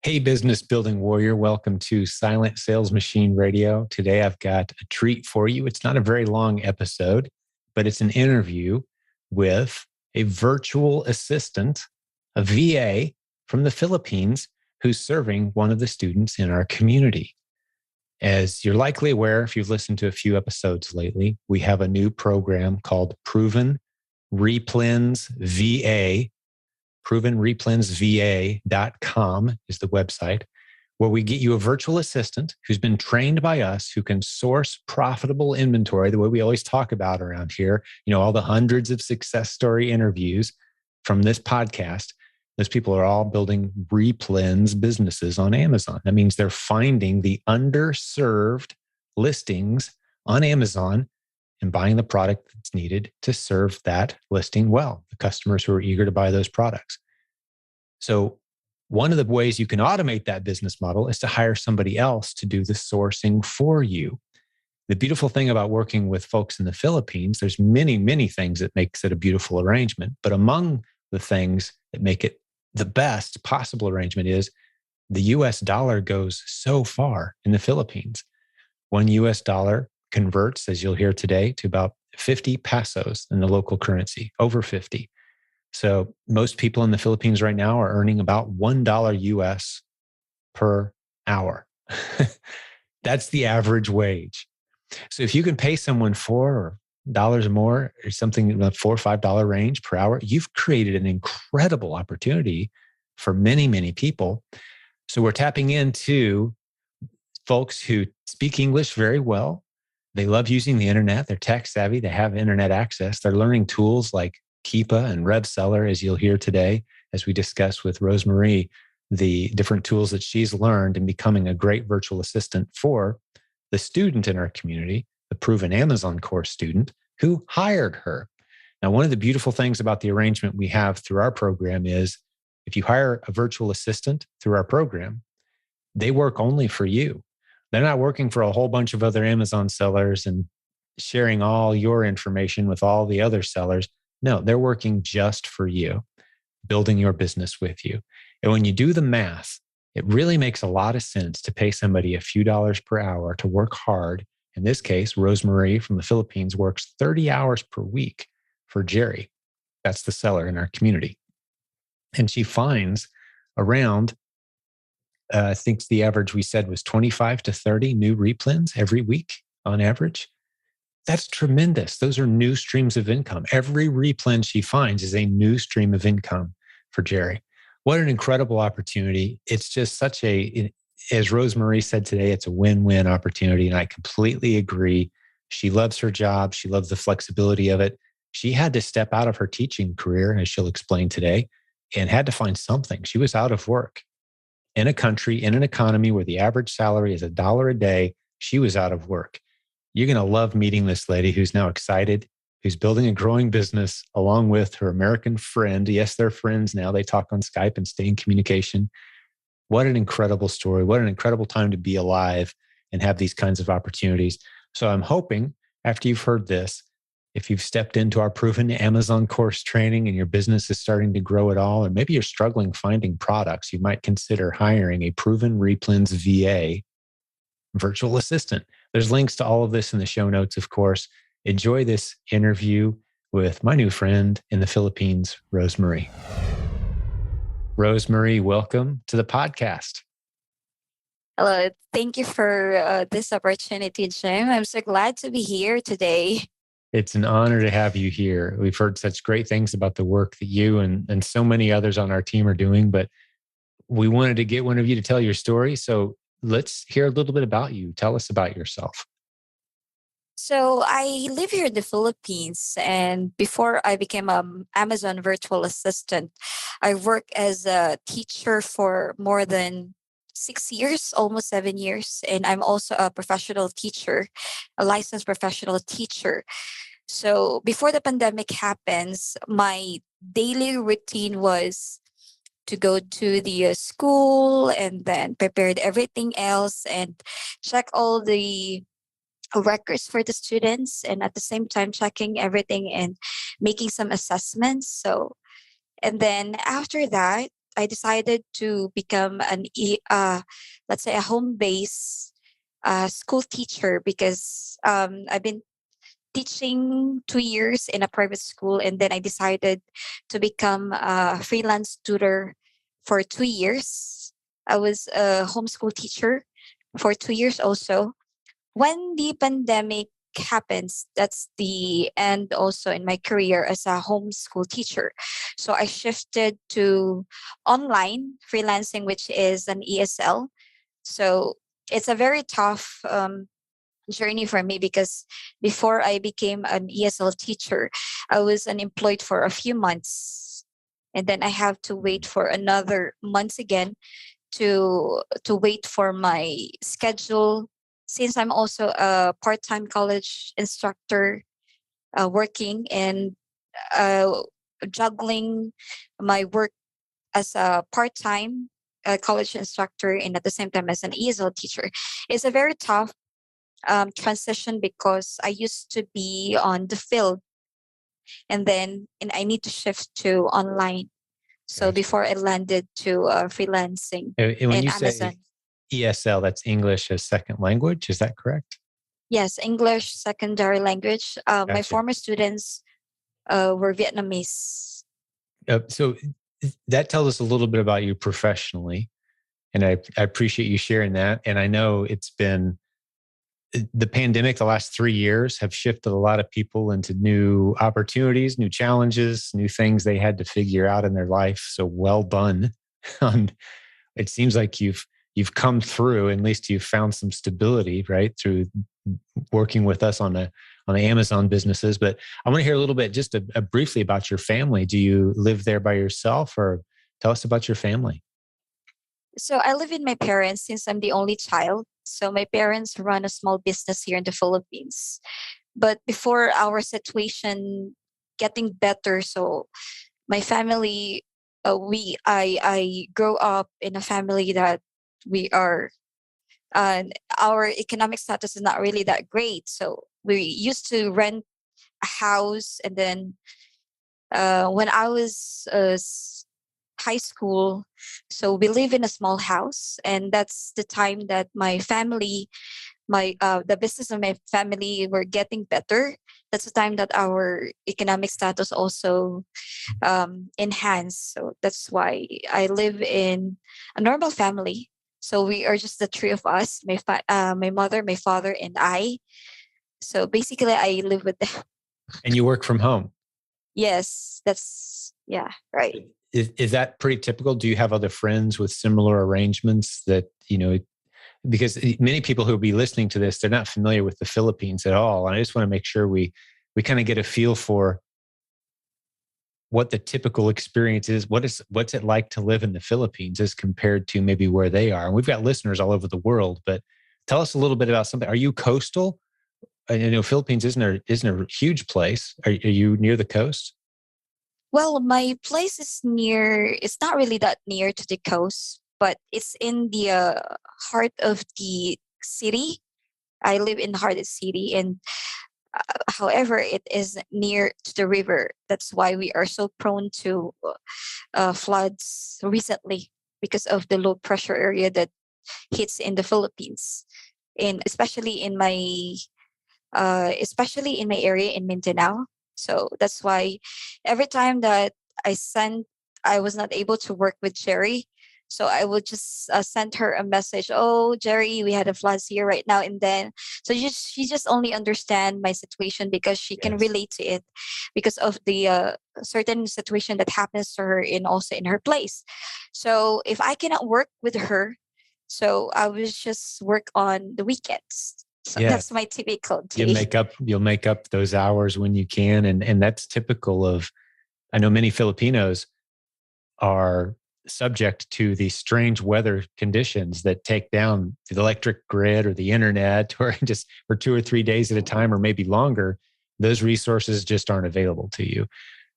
Hey, business building warrior. Welcome to Silent Sales Machine Radio. Today, I've got a treat for you. It's not a very long episode, but it's an interview with a virtual assistant, a VA from the Philippines, who's serving one of the students in our community. As you're likely aware, if you've listened to a few episodes lately, we have a new program called Proven Replens VA. ProvenReplensVA.com is the website, where we get you a virtual assistant who's been trained by us, who can source profitable inventory the way we always talk about around here. You know, all the hundreds of success story interviews from this podcast. Those people are all building replens businesses on Amazon. That means they're finding the underserved listings on Amazon and buying the product that's needed to serve that listing well, the customers who are eager to buy those products. So one of the ways you can automate that business model is to hire somebody else to do the sourcing for you. The beautiful thing about working with folks in the Philippines, there's many, many things that makes it a beautiful arrangement. But among the things that make it the best possible arrangement is the US dollar goes so far in the Philippines. One US dollar converts, as you'll hear today, to about 50 pesos in the local currency, over 50. So most people in the Philippines right now are earning about $1 US per hour. That's the average wage. So if you can pay someone $4 or more, or something in the $4 or $5 range per hour, you've created an incredible opportunity for many, many people. So we're tapping into folks who speak English very well. They love using the internet. They're tech savvy. They have internet access. They're learning tools like Keepa and RevSeller, as you'll hear today, as we discuss with Rosemarie, the different tools that she's learned in becoming a great virtual assistant for the student in our community, the Proven Amazon course student who hired her. Now, one of the beautiful things about the arrangement we have through our program is if you hire a virtual assistant through our program, they work only for you. They're not working for a whole bunch of other Amazon sellers and sharing all your information with all the other sellers. No, they're working just for you, building your business with you. And when you do the math, it really makes a lot of sense to pay somebody a few dollars per hour to work hard. In this case, Rosemarie from the Philippines works 30 hours per week for Jerry. That's the seller in our community. And she finds around I think the average we said was 25 to 30 new replens every week on average. That's tremendous. Those are new streams of income. Every replen she finds is a new stream of income for Jerry. What an incredible opportunity. It's just such as Rosemarie said today, it's a win-win opportunity. And I completely agree. She loves her job. She loves the flexibility of it. She had to step out of her teaching career, as she'll explain today, and had to find something. She was out of work. In a country, in an economy where the average salary is $1 a day, she was out of work. You're going to love meeting this lady who's now excited, who's building a growing business along with her American friend. Yes, they're friends now. They talk on Skype and stay in communication. What an incredible story. What an incredible time to be alive and have these kinds of opportunities. So I'm hoping after you've heard this, if you've stepped into our Proven Amazon course training and your business is starting to grow at all, or maybe you're struggling finding products, you might consider hiring a Proven Replens VA virtual assistant. There's links to all of this in the show notes, of course. Enjoy this interview with my new friend in the Philippines, Rosemarie. Rosemarie, welcome to the podcast. Hello, thank you for this opportunity, Jim. I'm so glad to be here today. It's an honor to have you here. We've heard such great things about the work that you and so many others on our team are doing, but we wanted to get one of you to tell your story. So let's hear a little bit about you. Tell us about yourself. So I live here in the Philippines, and before I became an Amazon virtual assistant, I worked as a teacher for more than 6 years, almost 7 years, and I'm also a professional teacher, a licensed professional teacher. So before the pandemic happens, my daily routine was to go to the school and then prepared everything else and check all the records for the students, and at the same time checking everything and making some assessments. So and then after that, I decided to become let's say a home base school teacher because I've been teaching 2 years in a private school, and then I decided to become a freelance tutor for 2 years. I was a homeschool teacher for 2 years also. When the pandemic happens, that's the end also in my career as a homeschool teacher. So I shifted to online freelancing, which is an ESL. So it's a very tough journey for me because before I became an ESL teacher, I was unemployed for a few months. And then I have to wait for another months again to wait for my schedule, since I'm also a part-time college instructor working and uh, juggling my work as a part-time college instructor and at the same time as an ESL teacher. It's a very tough transition because I used to be on the field, and I need to shift to online. So Gotcha. before I landed to freelancing And when in you say Amazon. ESL, that's English as second language, is that correct? Yes, English secondary language. My Gotcha. former students were Vietnamese. So that tells us a little bit about you professionally, and I appreciate you sharing that. And I know it's been the pandemic, the last 3 years have shifted a lot of people into new opportunities, new challenges, new things they had to figure out in their life. So well done. on It seems like you've come through, at least you've found some stability, right, through working with us on the Amazon businesses. But I want to hear a little bit, just briefly, about your family. Do you live there by yourself, or tell us about your family? So I live with my parents since I'm the only child. So my parents run a small business here in the Philippines. But before our situation getting better, so my family, I grew up in a family that we are our economic status is not really that great. So we used to rent a house, and then when I was high school, so we live in a small house, and that's the time that my family, my the business of my family were getting better. That's the time that our economic status also enhanced. So that's why I live in a normal family. So we are just the three of us: my mother, my father, and I. So basically, I live with them. And you work from home. Yes, that's yeah, right. Is that pretty typical? Do you have other friends with similar arrangements that, because many people who will be listening to this, they're not familiar with the Philippines at all. And I just want to make sure we kind of get a feel for what the typical experience is. What's it like to live in the Philippines as compared to maybe where they are? And we've got listeners all over the world, but tell us a little bit about something. Are you coastal? I know Philippines isn't a huge place. Are you near the coast? Well, my place is near. It's not really that near to the coast, but it's in the heart of the city. I live in the heart of the city, and however, it is near to the river. That's why we are so prone to floods recently because of the low pressure area that hits in the Philippines, and especially in my area in Mindanao. So that's why every time that I sent, I was not able to work with Jerry. So I would just send her a message. Oh, Jerry, we had a floods here right now and then. So she just only understand my situation because she can Yes. relate to it because of the certain situation that happens to her in also in her place. So if I cannot work with her, so I will just work on the weekends. So that's Yes. my typical You day. make up you'll make up those hours when you can, and that's typical of, I know many Filipinos are subject to these strange weather conditions that take down the electric grid or the internet, or just for 2 or 3 days at a time, or maybe longer. Those resources just aren't available to you.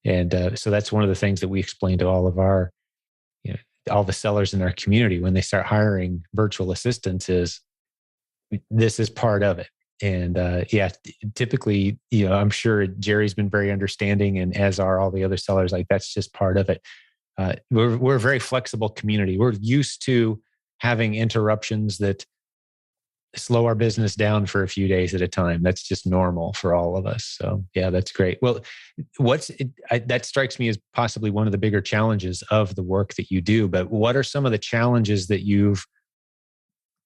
And so that's one of the things that we explain to all of our, you know, all the sellers in our community when they start hiring virtual assistants is this is part of it. And yeah, typically, I'm sure Jerry's been very understanding, and as are all the other sellers. Like, that's just part of it. we're a very flexible community. We're used to having interruptions that slow our business down for a few days at a time. That's just normal for all of us. So yeah, that's great. Well, that strikes me as possibly one of the bigger challenges of the work that you do. But what are some of the challenges that you've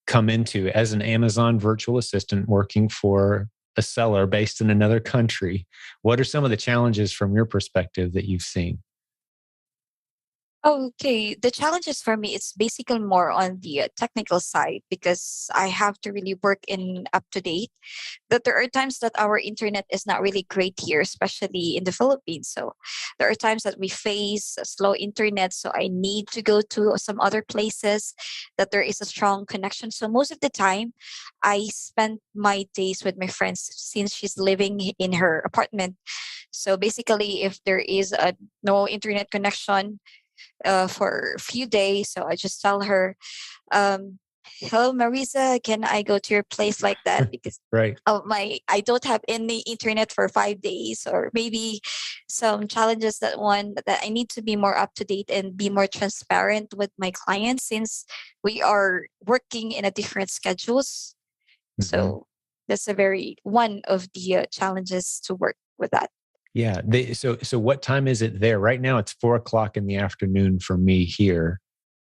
come into as an Amazon virtual assistant working for a seller based in another country? What are some of the challenges from your perspective that you've seen? Okay, the challenges for me it's basically more on the technical side because I have to really work in up to date. That there are times that our internet is not really great here, especially in the Philippines. So there are times that we face a slow internet. So I need to go to some other places that there is a strong connection. So most of the time, I spend my days with my friends since she's living in her apartment. So basically, if there is a no internet connection for a few days. So I just tell her, um, "Hello, Marisa, can I go to your place like that? Because Right. I don't have any internet for 5 days, or maybe some challenges that I need to be more up to date and be more transparent with my clients since we are working in a different schedules. Mhm. So that's a very one of the challenges to work with that. Yeah. So what time is it there? Right now it's 4 o'clock in the afternoon for me here.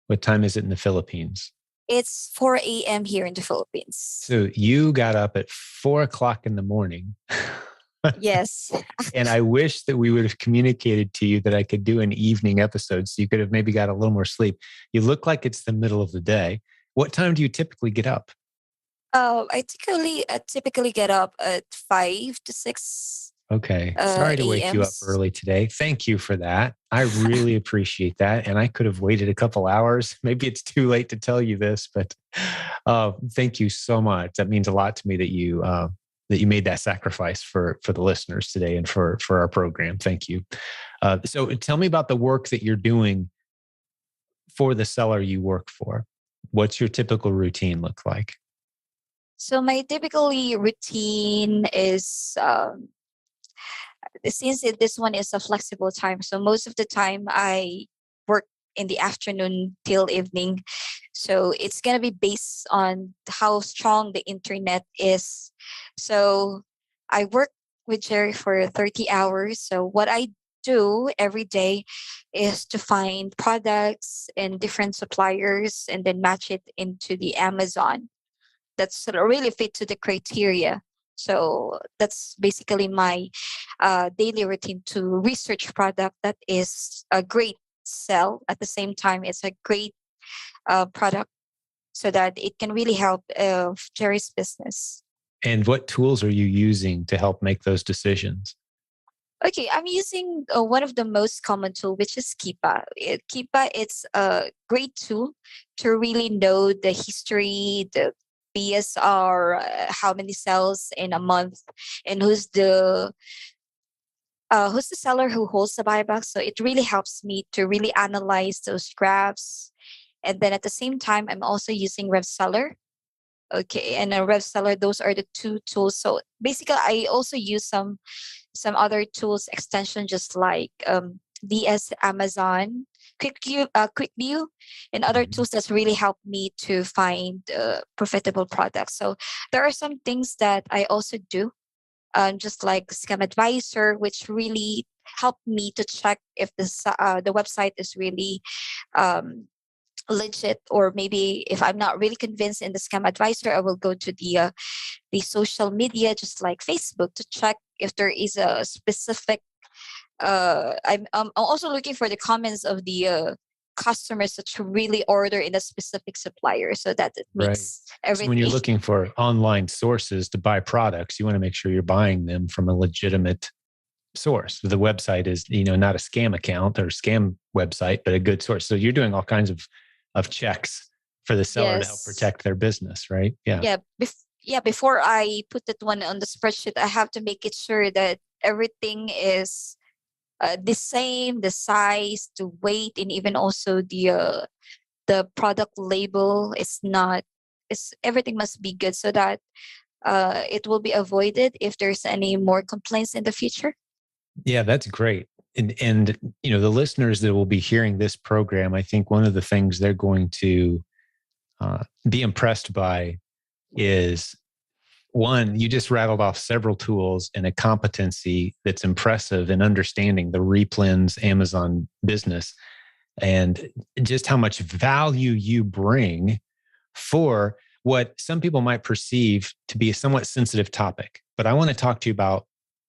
What time is it in the Philippines? It's 4 a.m. here in the Philippines. So you got up at 4 o'clock in the morning. Yes. And I wish that we would have communicated to you that I could do an evening episode so you could have maybe got a little more sleep. You look like it's the middle of the day. What time do you typically get up? I typically get up at 5 to 6 Okay. Sorry to wake you up a.m.s. early today. Thank you for that. I really appreciate that. And I could have waited a couple hours. Maybe it's too late to tell you this, but thank you so much. That means a lot to me that you made that sacrifice for the listeners today and for our program. Thank you. So tell me about the work that you're doing for the seller you work for. What's your typical routine look like? So my typically routine is this one is a flexible time. So most of the time I work in the afternoon till evening. So it's gonna be based on how strong the internet is. So I work with Jerry for 30 hours. So what I do every day is to find products and different suppliers and then match it into the Amazon that's sort of really fit to the criteria. So that's basically my daily routine to research product that is a great sell. At the same time, it's a great product so that it can really help Jerry's business. And what tools are you using to help make those decisions? Okay, I'm using one of the most common tool, which is Keepa. Keepa, it's a great tool to really know the history, the BSR, how many sales in a month, and who's the seller who holds the buyback. So it really helps me to really analyze those graphs. And then at the same time, I'm also using RevSeller. Okay, and a RevSeller, those are the two tools. So basically, I also use some other tools extension just like DS Amazon, QuickView, and other Mhm. tools that's really helped me to find profitable products. So there are some things that I also do, just like Scam Advisor, which really helped me to check if the website is really um, legit, or maybe if I'm not really convinced in the Scam Advisor, I will go to the social media just like Facebook to check if there is a specific I'm also looking for the comments of the customers that really order in a specific supplier so that it Right. makes So when you're everything. looking for online sources to buy products, you want to make sure you're buying them from a legitimate source. The website is, not a scam account or scam website, but a good source. So you're doing all kinds of checks for the seller to help Yes. protect their business, right? Yeah. Yeah, before I put that one on the spreadsheet, I have to make it sure that everything is the same, the size, the weight, and even also the product label is not. It's everything must be good so that it will be avoided if there's any more complaints in the future. Yeah, that's great. and the listeners that will be hearing this program, I think one of the things they're going to be impressed by is, one, you just rattled off several tools and a competency that's impressive in understanding the Replens Amazon business and just how much value you bring for what some people might perceive to be a somewhat sensitive topic. But I want to talk to you about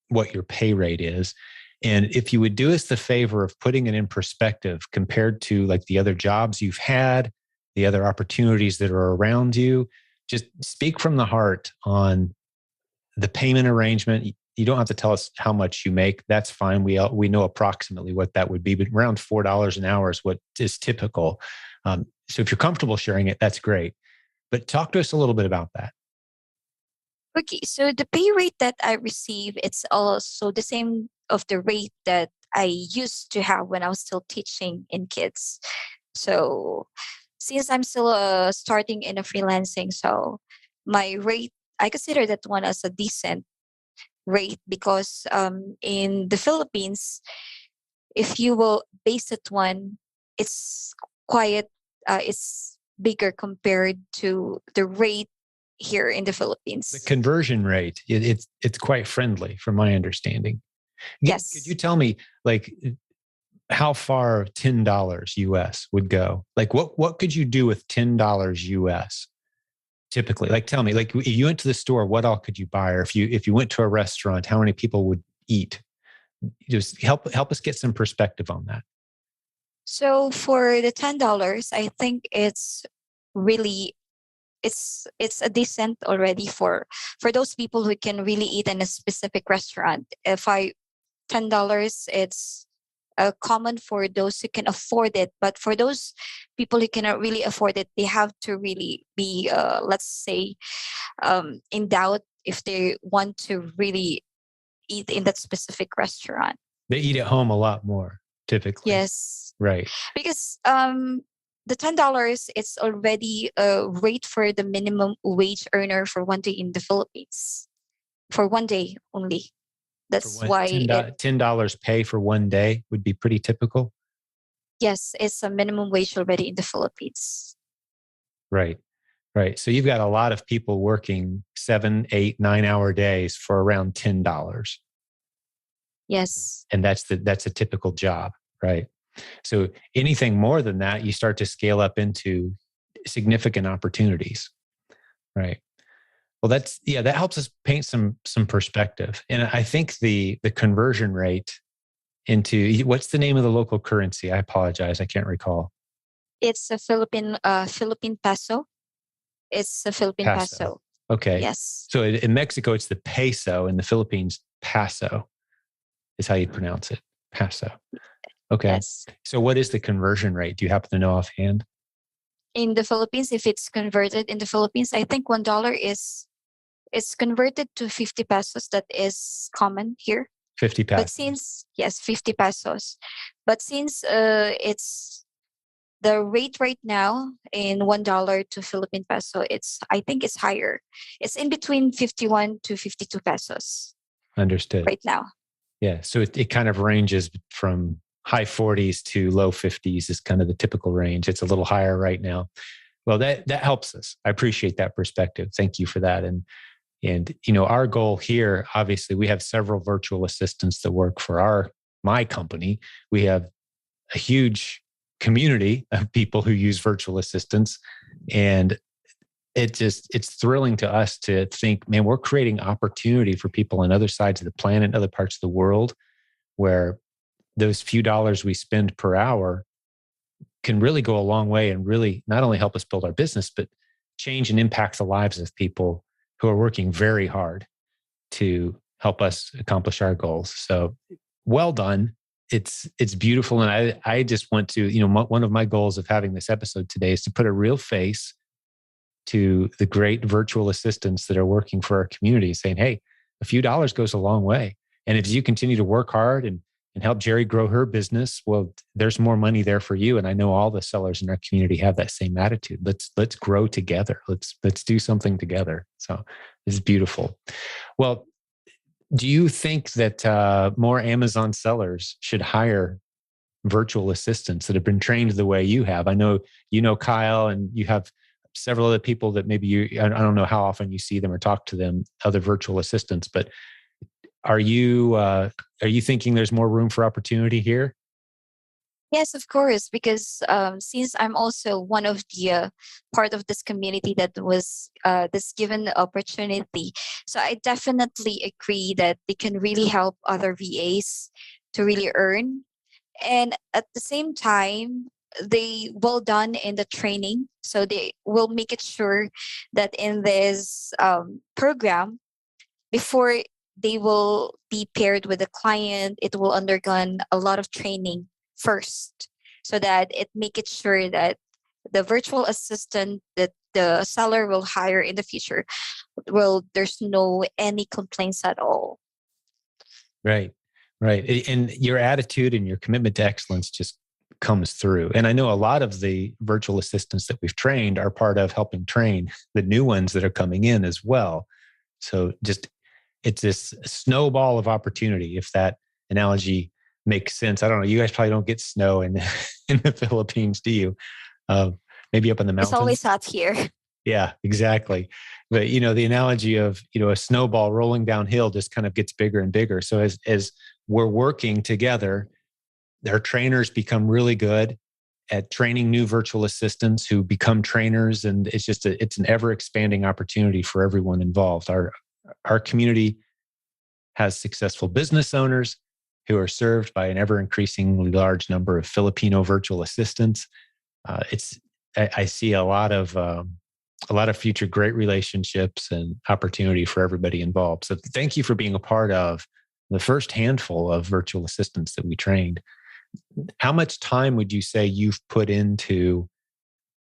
what your pay rate is. And if you would do us the favor of putting it in perspective compared to like the other jobs you've had, the other opportunities that are around you, just speak from the heart on the payment arrangement. You don't have to tell us how much you make. That's fine. We know approximately what that would be, but around $4 an hour is what is typical. So if you're comfortable sharing it, that's great. But talk to us a little bit about that. Okay, so the pay rate that I receive, it's also the same of the rate that I used to have when I was still teaching in kids. So since I'm still starting in a freelancing, so my rate, I consider that one as a decent rate because in the Philippines, if you will base it one, it's quite, it's bigger compared to the rate here in the The Philippines. conversion rate, it's quite friendly from my understanding. Could you Yes. tell me like how far $10 US would go? Like what could you do with $10 US typically? Like tell me, like if you went to the store, what all could you buy? Or if you went to a restaurant, how many people would eat? Just help us get some perspective on that. So for the $10, I think it's really, it's a decent already for those people who can really eat in a specific restaurant. If I $10, it's common for those who can afford it. But for those people who cannot really afford it, they have to really be, let's say, in doubt if they want to really eat in that specific restaurant. They eat at home a lot more typically. Yes, Right. because the $10, it's already a rate for the minimum wage earner for one day in the Philippines, for one day only. For That's one why it, $10 pay for one day would be pretty typical. yes, it's a minimum wage already in the Philippines. Right. Right. So you've got a lot of people working 7, 8, 9 hour days for around $10. Yes. And that's a typical job, right? So anything more than that, you start to scale up into significant opportunities, right? Well, that helps us paint some perspective. And I think the conversion rate into what's the name of the local currency? I apologize, I can't recall. It's a Philippine peso. It's a Philippine Peso. peso. Okay. Yes. So in Mexico, it's the peso. In the Philippines, peso is how you pronounce it. Peso. Okay. Yes. So what is the conversion rate? Do you happen to know offhand? In the Philippines, if it's converted in the Philippines, I think $1 is, it's converted to 50 pesos. That is common here. 50 But pesos. since, yes, 50 pesos. But since it's the rate right now in $1 to Philippine peso, it's, I think it's higher. It's in between 51 to 52 pesos Understood. right now. Yeah. So it kind of ranges from high 40s to low 50s is kind of the typical range. It's a little higher right now. Well, that helps us. I appreciate that perspective. Thank you for that. And our goal here, obviously, we have several virtual assistants that work for my company. We have a huge community of people who use virtual assistants, and it's thrilling to us to think, man, we're creating opportunity for people on other sides of the planet, other parts of the world, where those few dollars we spend per hour can really go a long way and really not only help us build our business, but change and impact the lives of people who are working very hard to help us accomplish our goals. So well done. It's beautiful. And I just want to, one of my goals of having this episode today is to put a real face to the great virtual assistants that are working for our community, saying, hey, a few dollars goes a long way. And if you continue to work hard and help Jerry grow her business, well, there's more money there for you. And I know all the sellers in our community have that same attitude. Let's grow together. Let's do something together. So it's beautiful. Well, Do you think that more Amazon sellers should hire virtual assistants that have been trained the way you have? I know you know Kyle, and you have several other people that maybe I don't know how often you see them or talk to them, other virtual assistants, but are you thinking there's more room for opportunity here? Yes, of course, because since I'm also one of the part of this community that was this given the opportunity, so I definitely agree that they can really help other VAs to really earn, and at the same time, they well done in the training, so they will make it sure that in this program before they will be paired with the client, it will undergone a lot of training first so that it make it sure that the virtual assistant that the seller will hire in the future will there's no any complaints at all. Right. Right. And your attitude and your commitment to excellence just comes through. And I know a lot of the virtual assistants that we've trained are part of helping train the new ones that are coming in as well. So just it's this snowball of opportunity, if that analogy makes sense. I don't know. You guys probably don't get snow in in the Philippines, do you? Uh, Maybe up in the It's always mountains. hot here. Yeah, exactly. But the analogy of a snowball rolling downhill just kind of gets bigger and bigger. So as we're working together, our trainers become really good at training new virtual assistants who become trainers, and it's an ever expanding opportunity for everyone involved. Our community has successful business owners who are served by an ever increasingly large number of Filipino virtual assistants. It's I see a lot of future great relationships and opportunity for everybody involved. So thank you for being a part of the first handful of virtual assistants that we trained. How much time would you say you've put into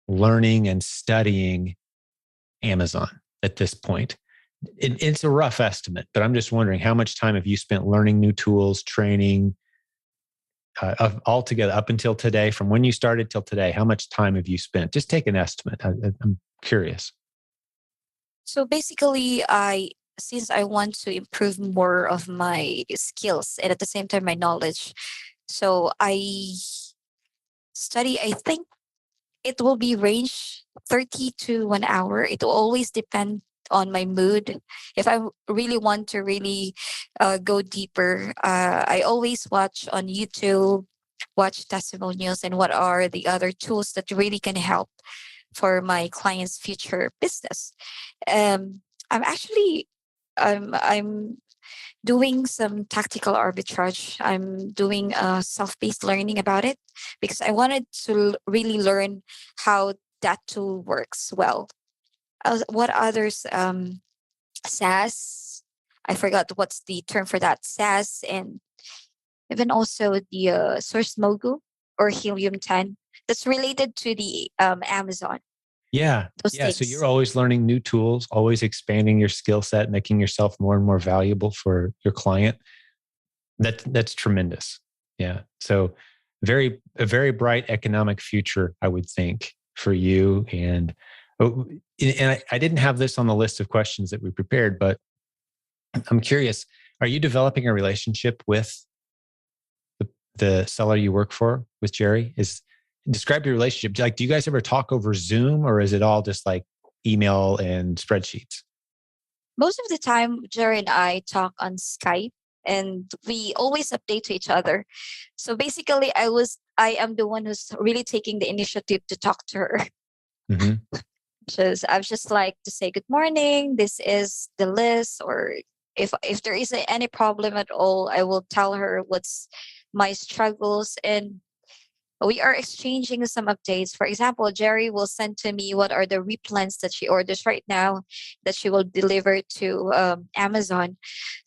learning and studying Amazon at this point? It's a rough estimate, but I'm just wondering how much time have you spent learning new tools, training, altogether up until today, from when you started till today? How much time have you spent? Just take an estimate. I'm curious. So basically, I since I want to improve more of my skills and at the same time my knowledge, so I study. I think it will be range 30 to 1 hour. It will always depend on my mood. If I really want to really go deeper, I always watch on YouTube, watch testimonials, and what are the other tools that really can help for my client's future business. Um, I'm actually I'm doing some tactical arbitrage. I'm doing self-paced learning about it because I wanted to really learn how that tool works well. What others SaaS? I forgot what's the term for that SaaS, and even also the Source Mogul or Helium 10 that's related to the Amazon. Yeah. Those Yeah. So you're things. always learning new tools, always expanding your skill set, making yourself more and more valuable for your client. That's tremendous. Yeah. So a very bright economic future, I would think, for you. And I didn't have this on the list of questions that we prepared, but I'm curious, are you developing a relationship with the seller you work for, with Jerry? Describe your relationship. Like, do you guys ever talk over Zoom, or is it all just like email and spreadsheets? Most of the time, Jerry and I talk on Skype and we always update to each other. So basically, I am the one who's really taking the initiative to talk to her. Hmm. Just I've just like to say good morning. This is the list, or if there is any problem at all, I will tell her what's my struggles, and we are exchanging some updates. For example, Jerry will send to me what are the replens that she orders right now that she will deliver to Amazon.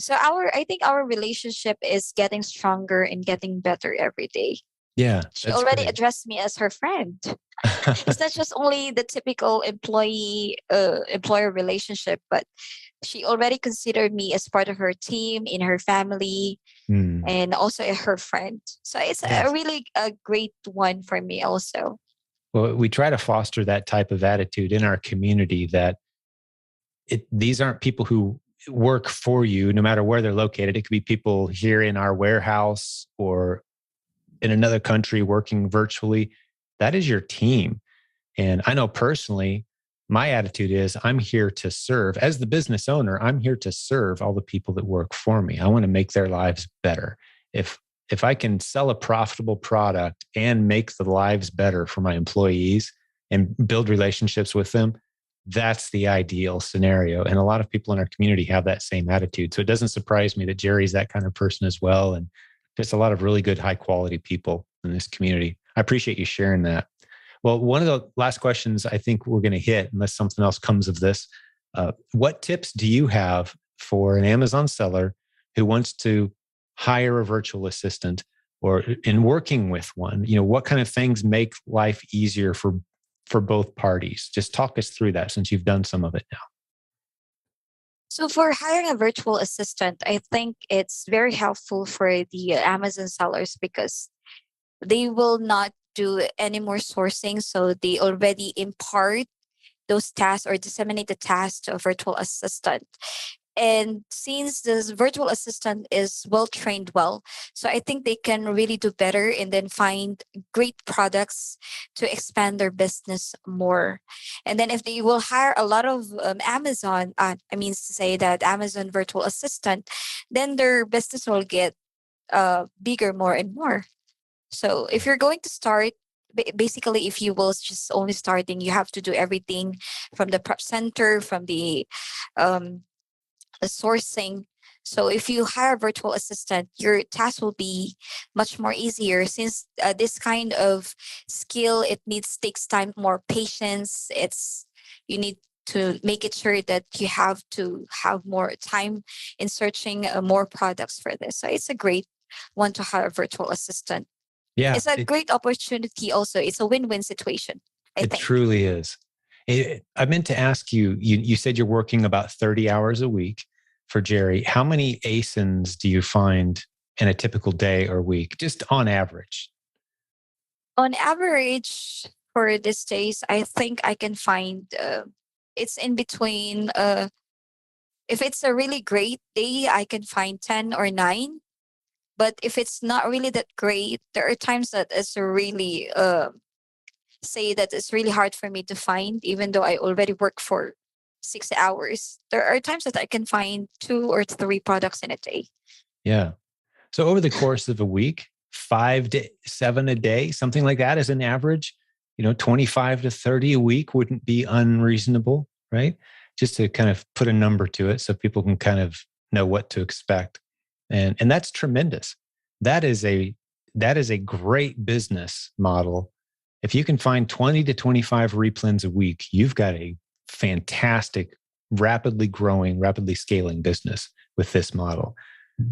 So I think our relationship is getting stronger and getting better every day. Yeah, She that's already great. addressed me as her friend. It's not just only the typical employee employer relationship, but she already considered me as part of her team, in her family, Hmm. and also her friend. So it's a Yes. really a great one for me also. Well, we try to foster that type of attitude in our community, that these aren't people who work for you, no matter where they're located. It could be people here in our warehouse or in another country working virtually. That is your team. And I know personally, my attitude is I'm here to serve. As the business owner, I'm here to serve all the people that work for me. I want to make their lives better. If I can sell a profitable product and make the lives better for my employees and build relationships with them, that's the ideal scenario. And a lot of people in our community have that same attitude. So it doesn't surprise me that Jerry's that kind of person as well. And just a lot of really good, high quality people in this community. I appreciate you sharing that. Well, one of the last questions I think we're going to hit, unless something else comes of this, what tips do you have for an Amazon seller who wants to hire a virtual assistant or in working with one? What kind of things make life easier for both parties? Just talk us through that since you've done some of it now. So for hiring a virtual assistant, I think it's very helpful for the Amazon sellers because they will not do any more sourcing. So they already impart those tasks or disseminate the tasks to a virtual assistant. And since this virtual assistant is well trained well, so I think they can really do better and then find great products to expand their business more. And then if they will hire a lot of Amazon, I mean to say that Amazon virtual assistant, then their business will get bigger more and more. So if you're going to start, basically, if you will just only starting, you have to do everything from the prep center, from um, the sourcing. So if you hire a virtual assistant, your task will be much more easier since this kind of skill, it needs takes time, more patience. You need to make it sure that you have to have more time in searching more products for this. So it's a great one to hire a virtual assistant. Yeah, It's a great opportunity also. It's a win-win situation, I it think. truly is. I meant to ask you, you said you're working about 30 hours a week for Jerry. How many ASINs do you find in a typical day or week, just on average? On average, for these days, I think I can find it's in between. If it's a really great day, I can find 10 or 9. But if it's not really that great, there are times that it's really say that it's really hard for me to find, even though I already work for 6 hours. There are times that I can find 2 or 3 products in a day. Yeah. So over the course of a week, 5 to 7 a day, something like that as an average, 25 to 30 a week wouldn't be unreasonable, right? Just to kind of put a number to it so people can kind of know what to expect. And that's tremendous. That is a great business model. If you can find 20 to 25 replens a week, you've got a fantastic, rapidly growing, rapidly scaling business with this model.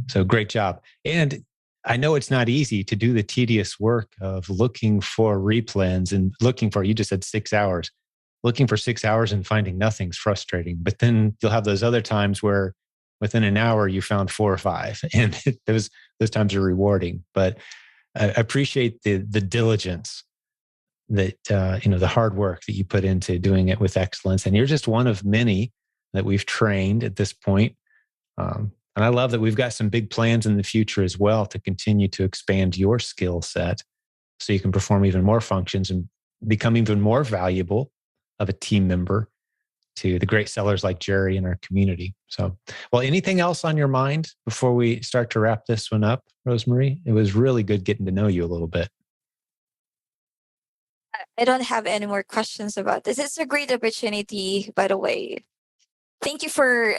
So great job. And I know it's not easy to do the tedious work of looking for replens and you just said 6 hours. Looking for 6 hours and finding nothing's frustrating. But then you'll have those other times where within an hour you found 4 or 5, and those times are rewarding. But I appreciate the diligence that the hard work that you put into doing it with excellence. And you're just one of many that we've trained at this point. And I love that we've got some big plans in the future as well to continue to expand your skill set so you can perform even more functions and become even more valuable of a team member to the great sellers like Jerry in our community. So, well, anything else on your mind before we start to wrap this one up, Rosemary? It was really good getting to know you a little bit. I don't have any more questions about this. It's a great opportunity, by the way. Thank you for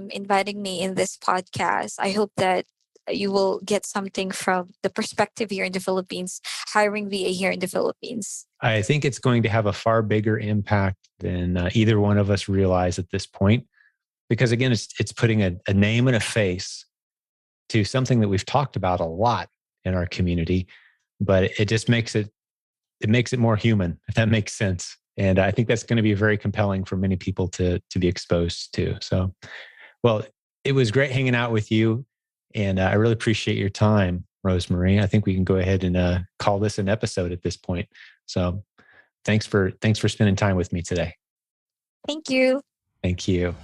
inviting me in this podcast. I hope that you will get something from the perspective here in the Philippines, hiring VA here in the Philippines. I think it's going to have a far bigger impact than either one of us realize at this point, because again, it's putting a name and a face to something that we've talked about a lot in our community, but it just makes it more human, if that makes sense. And I think that's going to be very compelling for many people to be exposed to. So, well, it was great hanging out with you. And I really appreciate your time, Rosemary. I think we can go ahead and call this an episode at this point. So thanks for spending time with me today. Thank you. Thank you.